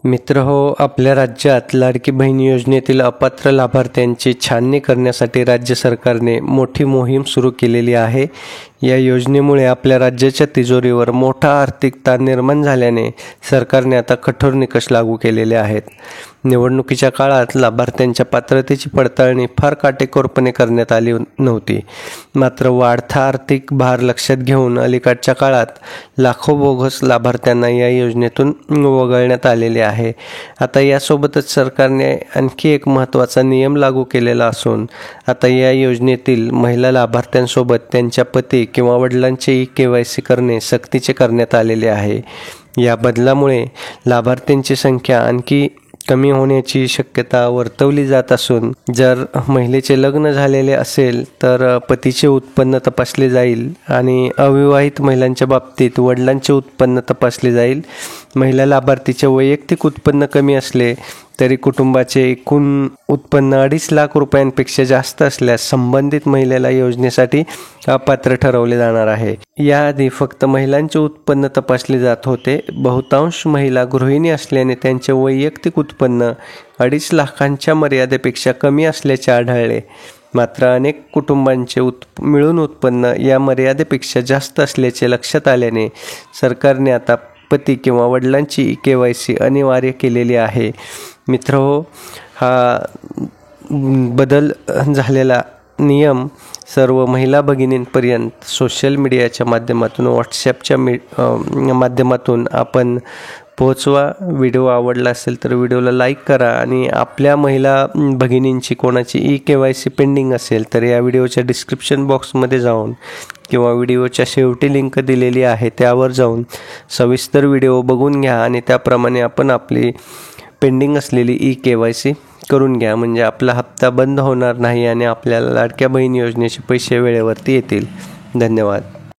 मित्रहो, आपल्या राज्यात लाडकी बहीण योजनेतील अपात्र लाभार्थ्यांची छाननी करण्यासाठी राज्य सरकारने मोठी मोहीम सुरू केलेली आहे। या योजनेमुळे आपल्या राज्याच्या तिजोरीवर मोठा आर्थिक ताण निर्माण झाल्याने सरकारने आता कठोर निकष लागू केलेले आहेत। निवडणुकीच्या काळात लाभार्थ्यांच्या पात्रतेची पडताळणी फार काटेकोरपणे करण्यात आली नव्हती। मात्र वाढता आर्थिक भार लक्षात घेऊन अलीकडच्या काळात लाखो बोगस लाभार्थ्यांना या योजनेतून वगळण्यात आलेले आहे। आता यासोबतच सरकारने आणखी एक महत्त्वाचा नियम लागू केलेला असून आता या योजनेतील महिला लाभार्थ्यांसोबत त्यांच्या पती किंवा वडिलांचे KYC करणे सक्तीचे करण्यात आलेले आहे। या बदलामुळे लाभार्थ्यांची संख्या आणखी कमी होण्याची शक्यता वर्तवली जात असून जर महिलेचे लग्न झालेले असेल तर पतीचे उत्पन्न तपासले जाईल आणि अविवाहित महिलांच्या बाबतीत वडिलांचे उत्पन्न तपासले जाईल। महिला लाभार्थीचे वैयक्तिक उत्पन्न कमी असले तरी कुटुंबाचे एकूण उत्पन्न 2.5 लाख रुपयांपेक्षा जास्त असल्यास संबंधित महिलेला योजनेसाठी अपात्र ठरवले जाणार आहे। याआधी फक्त महिलांचे उत्पन्न तपासले जात होते। बहुतांश महिला गृहिणी असल्याने त्यांचे वैयक्तिक उत्पन्न 2.5 लाखांच्या मर्यादेपेक्षा कमी असल्याचे आढळले। मात्र अनेक कुटुंबांचे मिळून उत्पन्न या मर्यादेपेक्षा जास्त असल्याचे लक्षात आल्याने सरकारने आता पती किंवा वडिलांची KYC अनिवार्य केलेली आहे। मित्रहो, हा बदल झालेला नियम सर्व महिला भगिनींपर्यंत सोशल मीडियाच्या माध्यमातून व्हॉट्सॲपच्या माध्यमातून आपण पोहोचवा। व्हिडिओ आवडला असेल तर व्हिडिओला लाईक करा आणि आपल्या महिला भगिनींची कोणाची KYC पेंडिंग असेल तर या व्हिडिओच्या डिस्क्रिप्शन बॉक्समध्ये जाऊन किंवा व्हिडिओच्या शेवटी लिंक दिलेली आहे त्यावर जाऊन सविस्तर व्हिडिओ बघून घ्या आणि त्याप्रमाणे आपण आपली पेंडिंग असलेली KYC करून घ्या, म्हणजे आपला हप्ता बंद होणार नाही आणि आपल्याला लाडक्या बहीण योजनेचे पैसे वेळेवरती येतील। धन्यवाद।